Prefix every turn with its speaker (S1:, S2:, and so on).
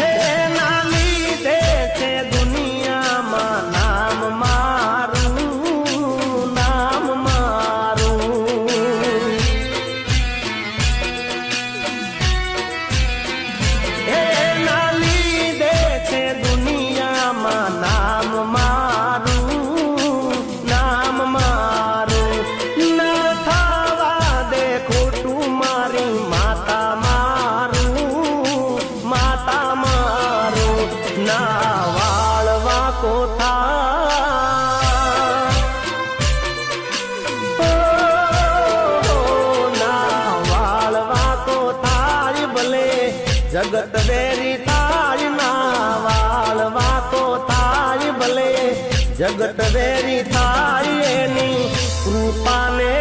S1: એના લીધે છે દુનિયામાં નામ મારું, નામ મારું. એના લીધે છે દુનિયામાં નામ મારું, નામ મારું. ના થવા દે ખોટું મારી માતા મારું, માતા મારું. ના વાળવા કોથા, ના વાળવા કોથા ભલે જગત વેરી થાય, ના વાળવા કોથા ભલે જગત વેરી થાય. એની કૃપાને